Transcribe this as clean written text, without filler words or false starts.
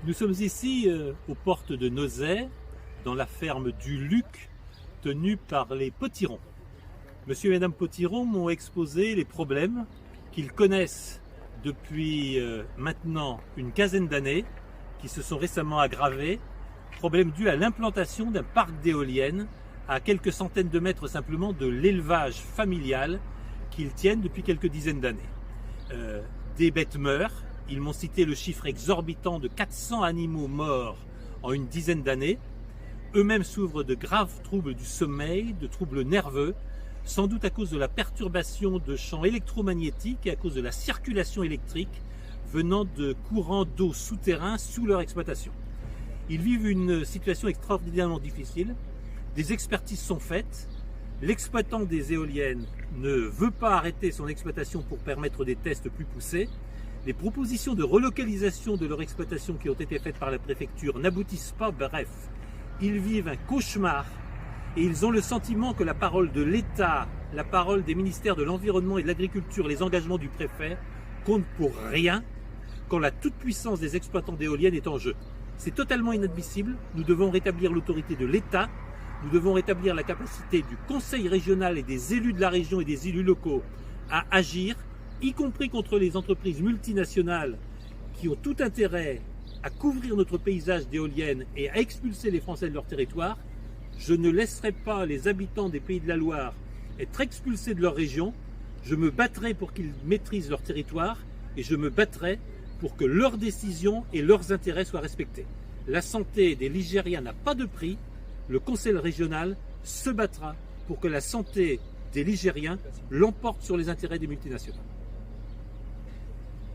Nous sommes ici aux portes de Nozay, dans la ferme du Luc, tenue par les Potirons. Monsieur et Madame Potiron m'ont exposé les problèmes qu'ils connaissent depuis maintenant une quinzaine d'années, qui se sont récemment aggravés, problèmes dus à l'implantation d'un parc d'éoliennes à quelques centaines de mètres simplement de l'élevage familial qu'ils tiennent depuis quelques dizaines d'années. Des bêtes meurent. Ils m'ont cité le chiffre exorbitant de 400 animaux morts en une dizaine d'années. Eux-mêmes souffrent de graves troubles du sommeil, de troubles nerveux, sans doute à cause de la perturbation de champs électromagnétiques et à cause de la circulation électrique venant de courants d'eau souterrains sous leur exploitation. Ils vivent une situation extraordinairement difficile. Des expertises sont faites. L'exploitant des éoliennes ne veut pas arrêter son exploitation pour permettre des tests plus poussés. Les propositions de relocalisation de leur exploitation qui ont été faites par la préfecture n'aboutissent pas. Bref, ils vivent un cauchemar et ils ont le sentiment que la parole de l'État, la parole des ministères de l'Environnement et de l'Agriculture, les engagements du préfet comptent pour rien quand la toute-puissance des exploitants d'éoliennes est en jeu. C'est totalement inadmissible. Nous devons rétablir l'autorité de l'État. Nous devons rétablir la capacité du conseil régional et des élus de la région et des élus locaux à agir, y compris contre les entreprises multinationales qui ont tout intérêt à couvrir notre paysage d'éoliennes et à expulser les Français de leur territoire. Je ne laisserai pas les habitants des Pays de la Loire être expulsés de leur région. Je me battrai pour qu'ils maîtrisent leur territoire et je me battrai pour que leurs décisions et leurs intérêts soient respectés. La santé des Ligériens n'a pas de prix. Le conseil régional se battra pour que la santé des Ligériens l'emporte sur les intérêts des multinationales.